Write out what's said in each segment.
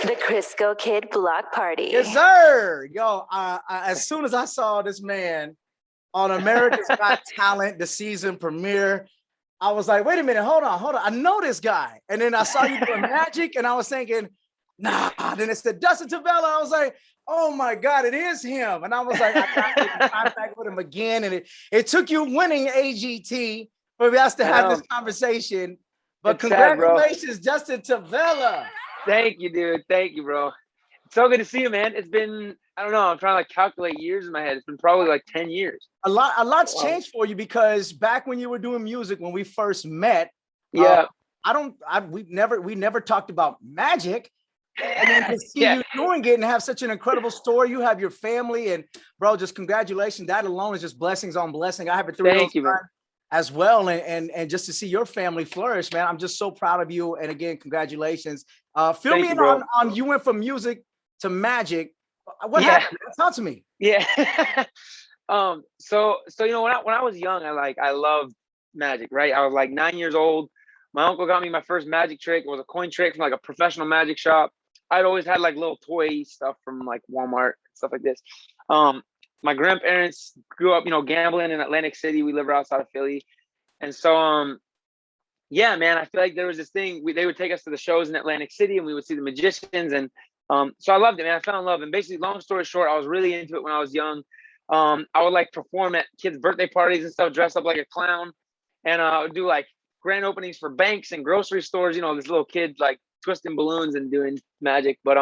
The Crisco Kid Block Party. Yes, sir. Yo, as soon as I saw this man on America's Got Talent, the season premiere, I was like, wait a minute, hold on. I know this guy. And then I saw you doing magic, and I was thinking, nah. Then it said Dustin Tavella. I was like, oh my God, it is him. And I was like, I got to get in contact with him again. And it took you winning AGT for us to have this conversation. But it's congratulations, sad, Dustin Tavella. Thank you, dude. Thank you, bro. It's so good to see you, man. It's been, I don't know, I'm trying to like calculate years in my head. It's been probably like 10 years. A lot's changed for you, because back when you were doing music, when we first met, yeah, we never talked about magic. And then to see you doing it and have such an incredible story. You have your family, and bro, just congratulations. That alone is just blessings on blessing. I have a 3-year-old son as well, and just to see your family flourish, man, I'm just so proud of you. And again, congratulations. Fill me in on you went from music to magic. What happened? Talk to me. Yeah. So you know, when I was young, I loved magic, right? I was like 9 years old. My uncle got me my first magic trick. It was a coin trick from like a professional magic shop. I'd always had like little toy stuff from like Walmart, stuff like this. My grandparents grew up, you know, gambling in Atlantic City. We live right outside of Philly. And so, yeah, man, I feel like there was this thing, they would take us to the shows in Atlantic City, and we would see the magicians. And so I loved it, man. I fell in love. And basically, long story short, I was really into it when I was young. I would like perform at kids' birthday parties and stuff, dress up like a clown. And I would do like grand openings for banks and grocery stores, you know, this little kid like twisting balloons and doing magic. But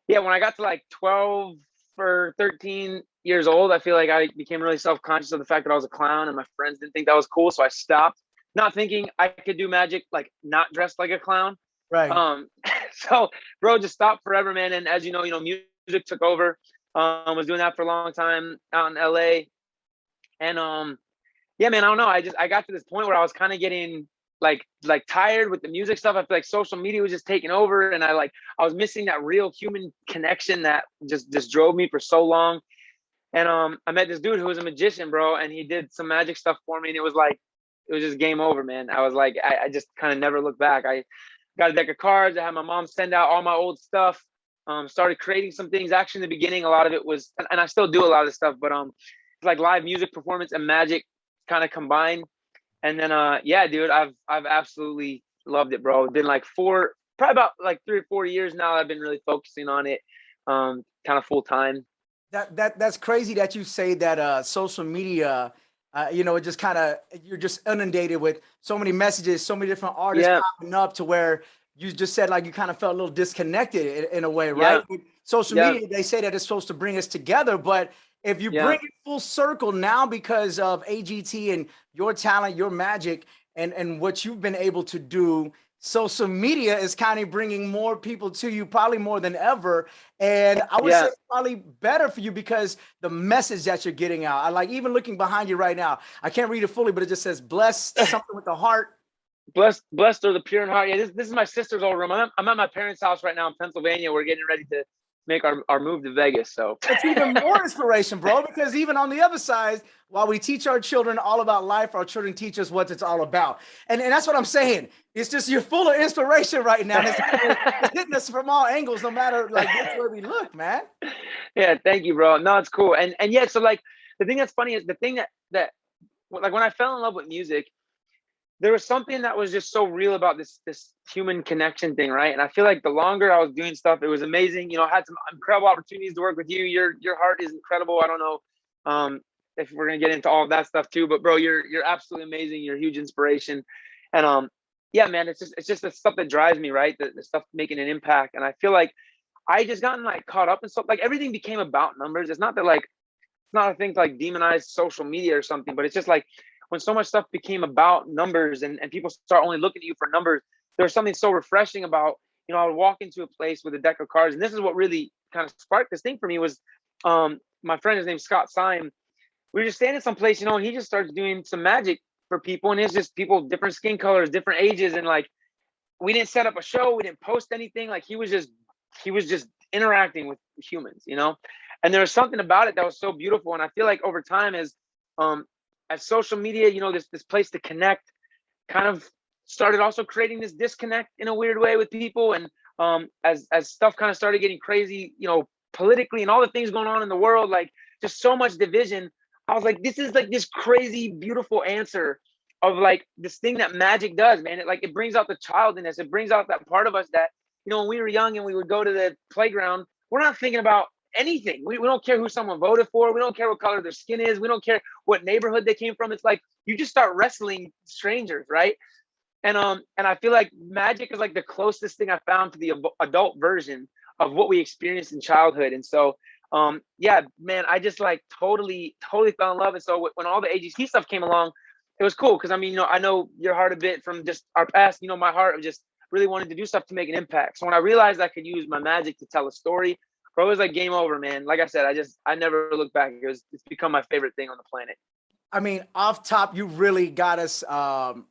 yeah, when I got to like 12 or 13 years old, I feel like I became really self-conscious of the fact that I was a clown, and my friends didn't think that was cool. So I stopped, not thinking I could do magic like not dressed like a clown. Right. So bro, just stopped forever, man. And as you know, music took over. Was doing that for a long time out in LA. And yeah, man, I don't know. I got to this point where I was kind of getting like tired with the music stuff. I feel like social media was just taking over, and I was missing that real human connection that just drove me for so long. And I met this dude who was a magician, bro, and he did some magic stuff for me, and it was just game over, man. I was like, I just kind of never looked back. I got a deck of cards. I had my mom send out all my old stuff. Started creating some things. Actually, in the beginning, a lot of it was, and I still do a lot of this stuff, but it's like live music performance and magic kind of combined. And then yeah, dude, I've absolutely loved it, bro. It's been like probably about like 3 or 4 years now I've been really focusing on it kind of full time. That's crazy that you say that social media, you know, it just kind of, you're just inundated with so many messages, so many different artists popping up, to where you just said like you kind of felt a little disconnected in a way, right? With social media, they say that it's supposed to bring us together, but if you bring it full circle now because of AGT and your talent, your magic, and what you've been able to do, social media is kind of bringing more people to you, probably more than ever. And I would say probably better for you because the message that you're getting out. I like even looking behind you right now. I can't read it fully, but it just says blessed something with the heart. Blessed are the pure in heart. Yeah, this is my sister's old room. I'm at my parents' house right now in Pennsylvania. We're getting ready to make our move to Vegas. So it's even more inspiration, bro, because even on the other side, while we teach our children all about life, our children teach us what it's all about. And that's what I'm saying. It's just, you're full of inspiration right now. It's hitting us from all angles, no matter like which way we look, man. Yeah, thank you, bro. No, it's cool. And yeah, so like the thing that's funny is the thing that like when I fell in love with music, there was something that was just so real about this human connection thing, right? And I feel like the longer I was doing stuff, it was amazing. You know, I had some incredible opportunities to work with you. Your heart is incredible. I don't know if we're gonna get into all of that stuff too, but bro, you're absolutely amazing. You're a huge inspiration. And yeah, man, it's just the stuff that drives me, right? The stuff making an impact. And I feel like I just gotten like caught up in stuff. Like everything became about numbers. It's not that like, it's not a thing to like demonize social media or something, but it's just like, when so much stuff became about numbers and people start only looking at you for numbers, there's something so refreshing about, you know, I would walk into a place with a deck of cards. And this is what really kind of sparked this thing for me was my friend, his name's Scott Syme. We were just standing someplace, you know, and he just starts doing some magic for people. And it's just people, different skin colors, different ages. And like, we didn't set up a show. We didn't post anything. Like he was just interacting with humans, you know? And there was something about it that was so beautiful. And I feel like over time as social media, you know, this place to connect kind of started also creating this disconnect in a weird way with people. And as stuff kind of started getting crazy, you know, politically and all the things going on in the world, like just so much division. I was like, this is like this crazy, beautiful answer of like this thing that magic does, man. It brings out the child in us. It brings out that part of us that, you know, when we were young and we would go to the playground, we're not thinking about anything. We don't care who someone voted for. We don't care what color their skin is. We don't care what neighborhood they came from. It's like you just start wrestling strangers, right? And I feel like magic is like the closest thing I found to the adult version of what we experienced in childhood. And so yeah, man, I just like totally fell in love. And so when all the AGT stuff came along, it was cool because I mean, you know, I know your heart a bit from just our past, you know, my heart of just really wanted to do stuff to make an impact. So when I realized I could use my magic to tell a story, bro, it was like game over, man. Like I said, I never looked back. It's become my favorite thing on the planet. I mean, off top, you really got us,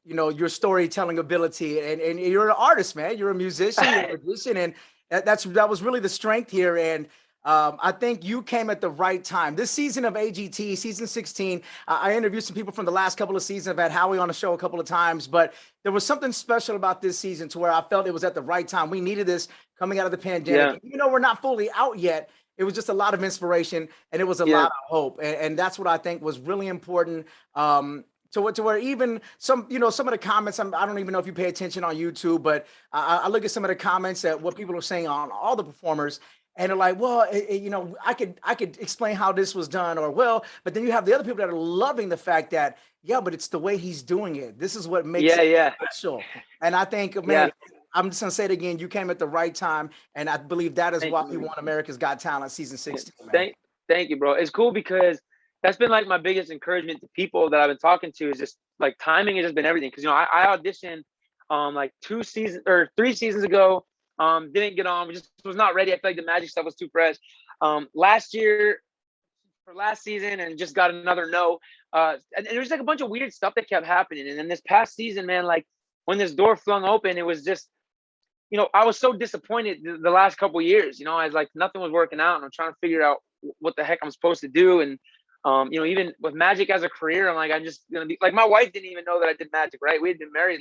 you know, your storytelling ability, and you're an artist, man. You're a musician, you're a musician, and that was really the strength here. And I think you came at the right time. This season of AGT, season 16, I interviewed some people from the last couple of seasons. I've had Howie on the show a couple of times, but there was something special about this season to where I felt it was at the right time. We needed this coming out of the pandemic. Yeah. Even though we're not fully out yet, it was just a lot of inspiration and it was a lot of hope. And that's what I think was really important. To where even some, you know, some of the comments, I don't even know if you pay attention on YouTube, but I look at some of the comments that what people are saying on all the performers, and they're like, well, you know, I could explain how this was done, or well, but then you have the other people that are loving the fact that, yeah, but it's the way he's doing it. This is what makes it special. And I think, man, I'm just gonna say it again. You came at the right time, and I believe that is why you won America's Got Talent season 16. Man. Thank you, bro. It's cool because that's been like my biggest encouragement to people that I've been talking to is just like timing has just been everything. Because you know I auditioned like 3 seasons ago. Didn't get on. Just was not ready. I feel like the magic stuff was too fresh. Last year for last season and just got another no. And there's like a bunch of weird stuff that kept happening. And then this past season, man, like when this door flung open, it was just, you know, I was so disappointed the last couple of years. You know, I was like, nothing was working out, and I'm trying to figure out what the heck I'm supposed to do. And you know, even with magic as a career, I'm like, I'm just gonna be like, my wife didn't even know that I did magic, right? We had been married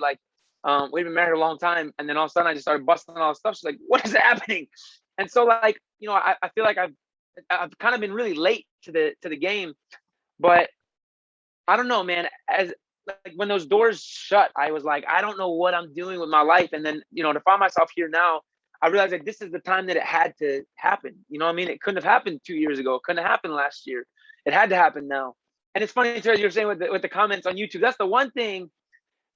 we'd been married a long time, and then all of a sudden I just started busting all this stuff. She's like, what is happening? And so like, you know, I feel like I've kind of been really late to the game, but I don't know, man. As like when those doors shut, I was like, I don't know what I'm doing with my life. And then, you know, to find myself here now, I realized that this is the time that it had to happen. You know what I mean? It couldn't have happened 2 years ago. It couldn't have happened last year. It had to happen now. And it's funny, Terry, you're saying with the comments on YouTube, that's the one thing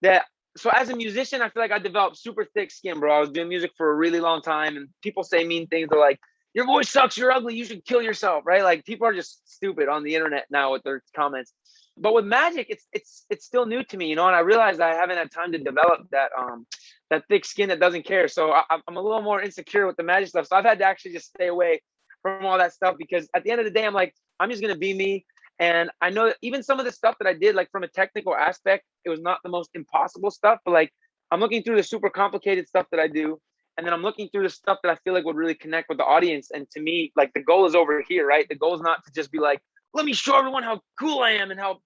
that, so as a musician, I feel like I developed super thick skin, bro. I was doing music for a really long time, and people say mean things. They're like, your voice sucks, you're ugly, you should kill yourself, right? Like people are just stupid on the internet now with their comments. But with magic, it's still new to me, you know, and I realized I haven't had time to develop that thick skin that doesn't care. So I'm a little more insecure with the magic stuff. So I've had to actually just stay away from all that stuff, because at the end of the day, I'm like, I'm just gonna be me. And I know that even some of the stuff that I did, like from a technical aspect, it was not the most impossible stuff, but like I'm looking through the super complicated stuff that I do. And then I'm looking through the stuff that I feel like would really connect with the audience. And to me, like the goal is over here, right? The goal is not to just be like, let me show everyone how cool I am and how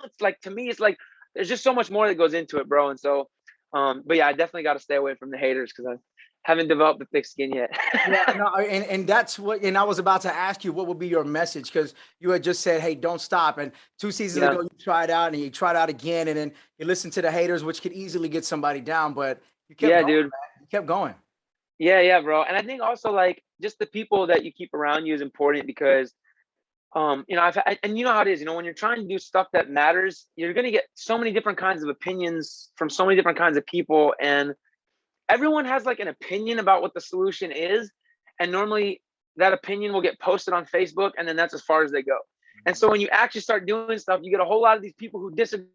it's like, to me, it's like, there's just so much more that goes into it, bro. And so, but yeah, I definitely got to stay away from the haters because I haven't developed the thick skin yet. Yeah, no, and that's what, and I was about to ask you, what would be your message? Because you had just said, hey, don't stop. And 2 seasons ago, you tried out and you tried out again. And then you listened to the haters, which could easily get somebody down, but you kept going, dude. Man. You kept going. Yeah, bro. And I think also like just the people that you keep around you is important because, you know, and you know how it is, you know, when you're trying to do stuff that matters, you're going to get so many different kinds of opinions from so many different kinds of people. And everyone has like an opinion about what the solution is. And normally that opinion will get posted on Facebook, and then that's as far as they go. And so when you actually start doing stuff, you get a whole lot of these people who disagree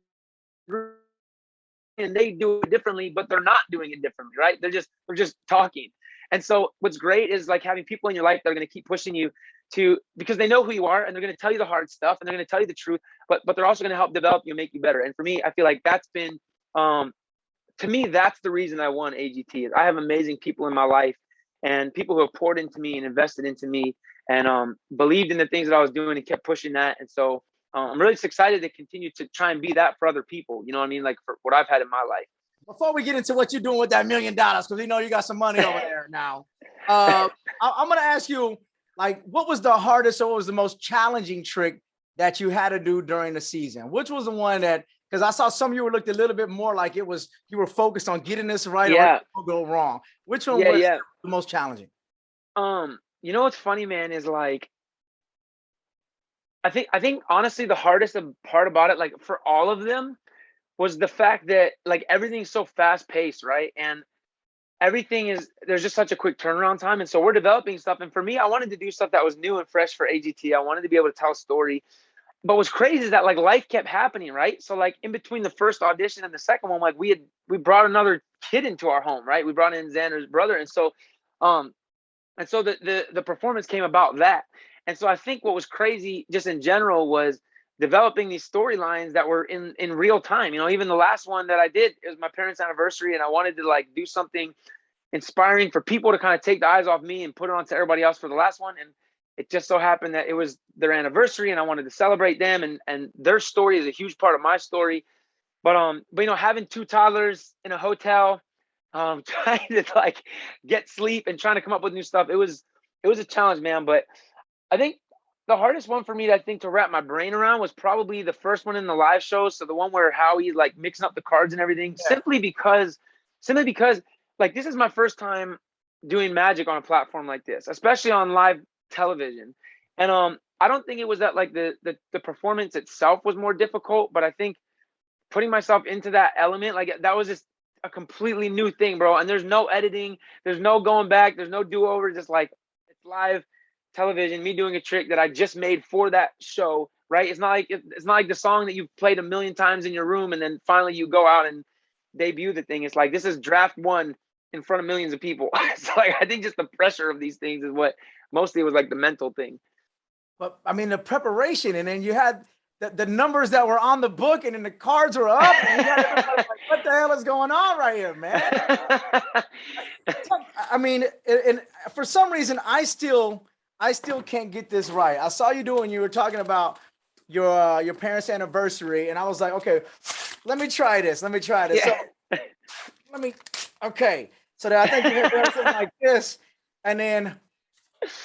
and they do it differently, but they're not doing it differently, right? They're just talking. And so what's great is like having people in your life that are going to keep pushing you to, because they know who you are and they're going to tell you the hard stuff and they're going to tell you the truth, but they're also going to help develop you and make you better. And for me, I feel like that's been, to me, that's the reason I won AGT. I have amazing people in my life and people who have poured into me and invested into me and believed in the things that I was doing and kept pushing that. And so I'm really excited to continue to try and be that for other people. You know what I mean? Like for what I've had in my life. before we get into what you're doing with that $1 million, because we know you got some money over there now, I'm going to ask you, like, what was the hardest or what was the most challenging trick that you had to do during the season? Which was the one that, because I saw some of you were looked a little bit more like it was, you were focused on getting this right or it will go wrong. Which one was the most challenging? You know what's funny, man, is like, I think honestly, the hardest part about it, like for all of them, was the fact that like everything's so fast paced, right? And there's just such a quick turnaround time. And so we're developing stuff. And for me, I wanted to do stuff that was new and fresh for AGT. I wanted to be able to tell a story. But what's crazy is that like life kept happening, right? So like in between the first audition and the second one, like we brought another kid into our home, right? We brought in Xander's brother. And so the performance came about that. And so I think what was crazy just in general was developing these storylines that were in real time. You know, even the last one that I did, it was my parents' anniversary, and I wanted to like do something inspiring for people to kind of take the eyes off me and put it on to everybody else for the last one. And it just so happened that it was their anniversary and I wanted to celebrate them, and their story is a huge part of my story. But you know, having 2 toddlers in a hotel, trying to like get sleep and trying to come up with new stuff, it was a challenge, man. But I think the hardest one for me to wrap my brain around was probably the first one in the live show. So the one where Howie's like mixing up the cards and everything, simply because like this is my first time doing magic on a platform like this, especially on live television. And I don't think it was that like the performance itself was more difficult, but I think putting myself into that element, like that was just a completely new thing, bro. And there's no editing, there's no going back, there's no do-over, just like it's live television, me doing a trick that I just made for that show, right? It's not like the song that you've played 1 million times in your room and then finally you go out and debut the thing. It's like this is draft 1 in front of millions of people. So like I think just the pressure of these things is what mostly was like the mental thing. But I mean the preparation, and then you had the numbers that were on the book, and then the cards were up. And you got like, what the hell is going on right here, man? I mean, and for some reason, I still can't get this right. I saw you doing. You were talking about your parents' anniversary, and I was like, okay, let me try this. Yeah. So okay. So then I think you had something like this, and then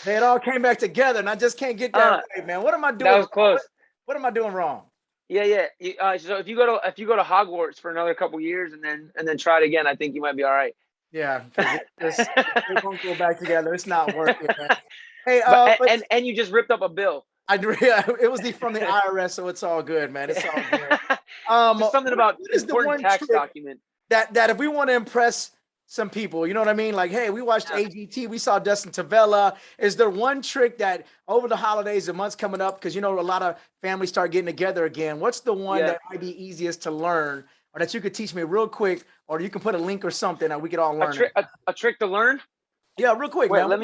it all came back together, and I just can't get that right, man. What am I doing? That was close. What am I doing wrong? Yeah. So if you go to Hogwarts for another couple years and then try it again, I think you might be all right. Yeah, it won't go back together. It's not working, man. Hey, and you just ripped up a bill. It was from the IRS, so it's all good, man. It's all good. Just something about important tax document that if we want to impress some people, you know what I mean? Like, hey, we watched AGT, we saw Dustin Tavella. Is there one trick that over the holidays, the months coming up, because you know a lot of families start getting together again? What's the one that might be easiest to learn, or that you could teach me real quick, or you can put a link or something that we could all learn? A trick to learn? Yeah, real quick. Wait, man. let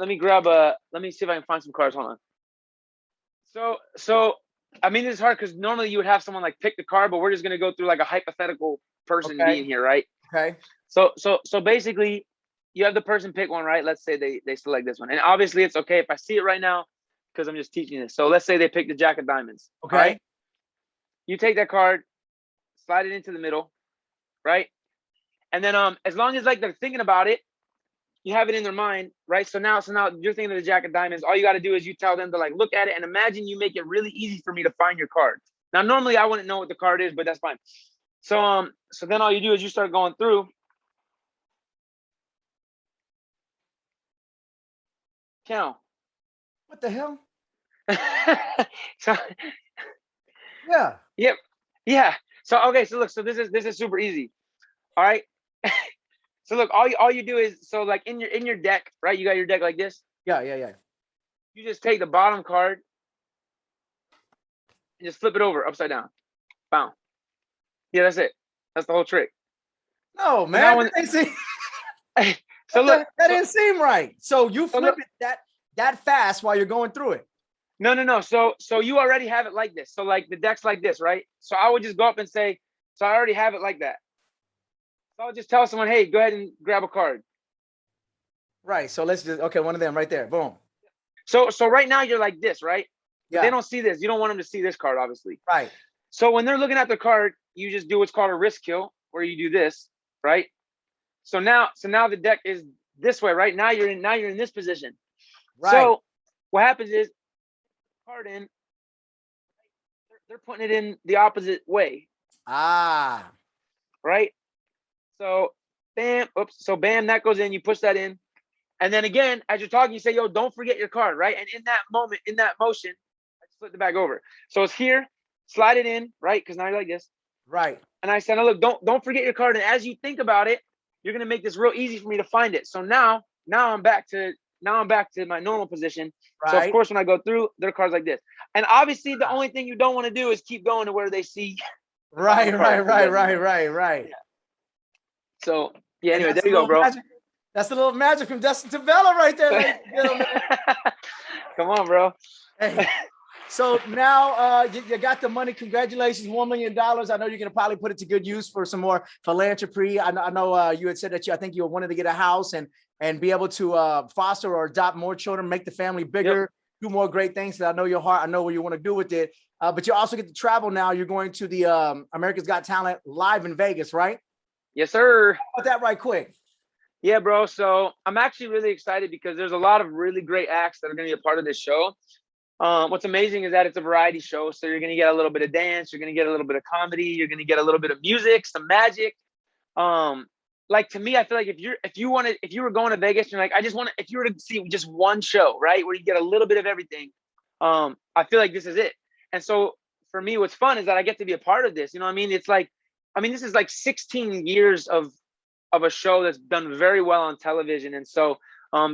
me grab let me see if I can find some cards. Hold on. So I mean, it's hard because normally you would have someone like pick the card, but we're just gonna go through like a hypothetical person being here, right? Okay. So basically, you have the person pick one, right? Let's say they select this one, and obviously it's okay if I see it right now because I'm just teaching this. So let's say they pick the Jack of Diamonds. Okay. Right? You take that card, slide it into the middle, right? And then as long as like they're thinking about it, you have it in their mind, right? So now you're thinking of the Jack of Diamonds. All you got to do is you tell them to like look at it and imagine you make it really easy for me to find your card. Now normally I wouldn't know what the card is, but that's fine. So then all you do is you start going through. Count. What the hell? So yeah. Yep. Yeah. So okay. So look. So this is super easy. All right. So look. All you do is so like in your deck, right? You got your deck like this. Yeah. You just take the bottom card and just flip it over upside down. Boom. Yeah, that's it. That's the whole trick. No, man. So look, that didn't seem right. So you flip it that fast while you're going through it. No. So you already have it like this. So like the deck's like this, right? So I would just go up and say, so I already have it like that. So I'll just tell someone, hey, go ahead and grab a card. Right. So let's just one of them right there. Boom. So right now you're like this, right? Yeah. They don't see this. You don't want them to see this card, obviously. Right. So when they're looking at the card, you just do what's called a risk kill, where you do this, right? So now the deck is this way, right? Now you're in this position. Right. So what happens is card in, they're putting it in the opposite way. Ah. Right? So bam, oops. So bam, that goes in, you push that in. And then again, as you're talking, you say, yo, don't forget your card, right? And in that moment, in that motion, I just flip the bag over. So it's here, slide it in, right? Because now you're like this. Right. And I said, oh, look, don't forget your card. And as you think about it, you're gonna make this real easy for me to find it. So now I'm back to my normal position. Right. So of course, when I go through, their cards like this. And obviously, the only thing you don't want to do is keep going to where they see. Right. Yeah. So yeah, anyway, there you go, bro. Magic. That's a little magic from Dustin Tavella right there, ladies and gentlemen. Come on, bro. Hey, so now you got the money. Congratulations, $1 million. I know you're going to probably put it to good use for some more philanthropy. I know you had said that I think you wanted to get a house and be able to foster or adopt more children, make the family bigger, do more great things. I know your heart. I know what you want to do with it. But you also get to travel now. You're going to the America's Got Talent live in Vegas, right? Yes, sir. How about that right quick? Yeah, bro. So I'm actually really excited because there's a lot of really great acts that are going to be a part of this show. What's amazing is that it's a variety show. So you're going to get a little bit of dance. You're going to get a little bit of comedy. You're going to get a little bit of music, some magic. Like to me, I feel like if you were going to Vegas, you're like, if you were to see just one show, right, where you get a little bit of everything, I feel like this is it. And so for me, what's fun is that I get to be a part of this. You know what I mean? It's like, this is like 16 years of a show that's done very well on television. And so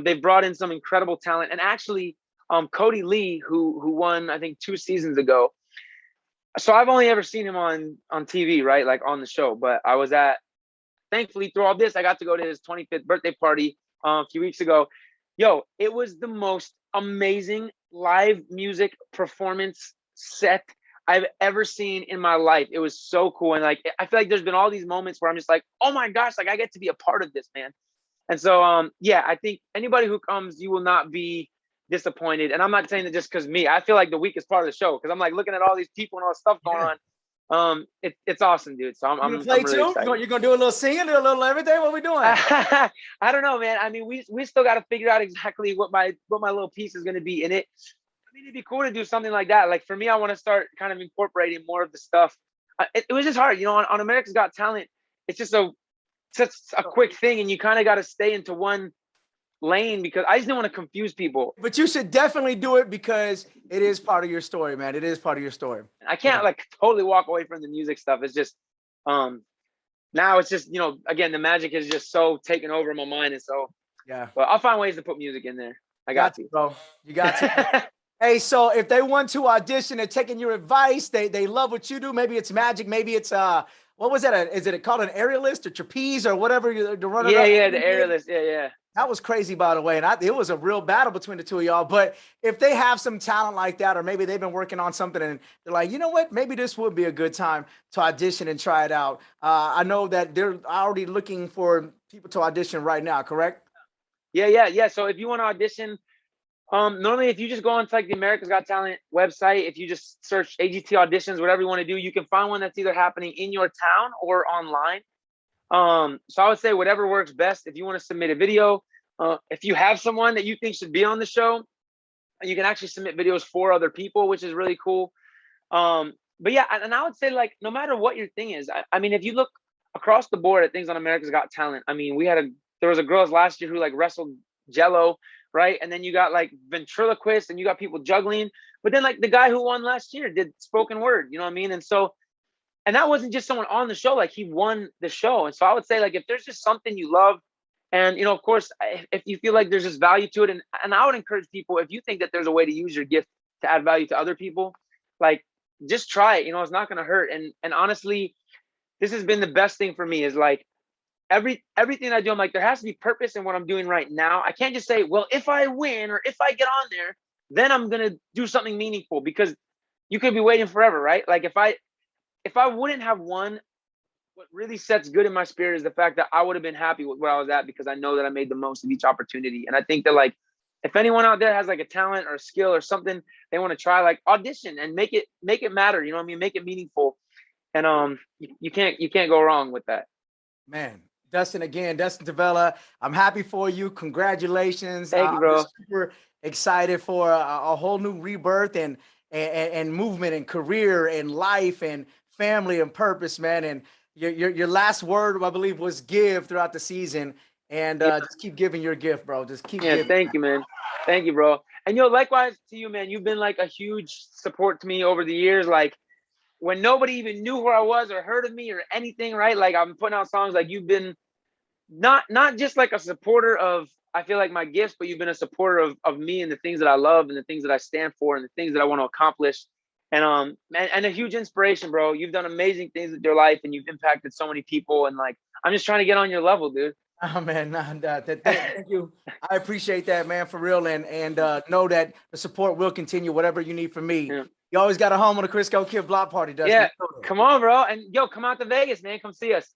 they've brought in some incredible talent. And actually, Cody Lee, who won, I think, 2 seasons ago. So I've only ever seen him on TV, right? Like on the show. But thankfully, through all this, I got to go to his 25th birthday party a few weeks ago. Yo, it was the most amazing live music performance set I've ever seen in my life. It was so cool. And like, I feel like there's been all these moments where I'm just like, oh my gosh, like I get to be a part of this, man. And so, yeah, I think anybody who comes, you will not be disappointed. And I'm not saying that just because me, I feel like the weakest part of the show, because I'm like looking at all these people and all this stuff going on. It's awesome, dude. So I'm really excited. You're gonna do a little singing, do a little everything. What are we doing? I don't know, man. We still got to figure out exactly what my little piece is going to be in it. It'd be cool to do something like that. Like for me, I want to start kind of incorporating more of the stuff. It was just hard, on America's Got Talent. It's just such a quick thing, and you kind of got to stay into one lane because I just didn't want to confuse people. But you should definitely do it because it is part of your story, man. It is part of your story. I can't like totally walk away from the music stuff. It's just now it's just again, the magic is just so taken over my mind, and so But I'll find ways to put music in there. I got to, bro. You got to. Hey, so if they want to audition and taking your advice, they love what you do. Maybe it's magic. Maybe it's what was that? Is it called an aerialist or trapeze or whatever? The runner. Yeah, the aerialist. Yeah. That was crazy, by the way. And it was a real battle between the two of y'all. But if they have some talent like that, or maybe they've been working on something and they're like, you know what, maybe this would be a good time to audition and try it out. I know that they're already looking for people to audition right now, correct? Yeah. So if you want to audition, normally if you just go onto like the America's Got Talent website, if you just search AGT auditions, whatever you want to do, you can find one that's either happening in your town or online. So I would say whatever works best. If you want to submit a video, if you have someone that you think should be on the show, you can actually submit videos for other people, which is really cool. But yeah, and I would say like, no matter what your thing is, I mean, if you look across the board at things on America's Got Talent, I mean, there was a girls last year who like wrestled Jello, right? And then you got like ventriloquists and you got people juggling, but then like the guy who won last year did spoken word, you know what I mean? And so, and that wasn't just someone on the show, like he won the show. And so I would say like, if there's just something you love, and of course, if you feel like there's just value to it, and I would encourage people, if you think that there's a way to use your gift to add value to other people, like just try it, it's not going to hurt. And honestly, this has been the best thing for me is like, everything I do, I'm like, there has to be purpose in what I'm doing right now. I can't just say, well, if I win or if I get on there, then I'm going to do something meaningful, because you could be waiting forever, right? Like if I wouldn't have won, what really sets good in my spirit is the fact that I would have been happy with where I was at, because I know that I made the most of each opportunity. And I think that like, if anyone out there has like a talent or a skill or something they want to try, like audition and make it matter. You know what I mean? Make it meaningful. and you can't go wrong with that. Man, Dustin, again, Dustin Tavella, I'm happy for you. Congratulations. Thank you, I'm bro. just super excited for a whole new rebirth and movement and career and life and family and purpose, man. And your last word, I believe, was give throughout the season. And Yeah, just keep giving your gift, bro. Just keep yeah. giving. Thank you, man. Thank you, bro. And likewise to you, man. You've been like a huge support to me over the years. Like when nobody even knew who I was or heard of me or anything, right? Like I'm putting out songs. Like you've been not just like a supporter of, I feel like, my gifts, but you've been a supporter of me and the things that I love and the things that I stand for and the things that I want to accomplish. And a huge inspiration, bro. You've done amazing things with your life and you've impacted so many people. And like, I'm just trying to get on your level, dude. Oh man, thank you. I appreciate that, man, for real. And know that the support will continue, whatever you need from me. Yeah. You always got a home on the Crisco Kid Block Party, Dustin. Yeah. Come on, bro. And come out to Vegas, man. Come see us.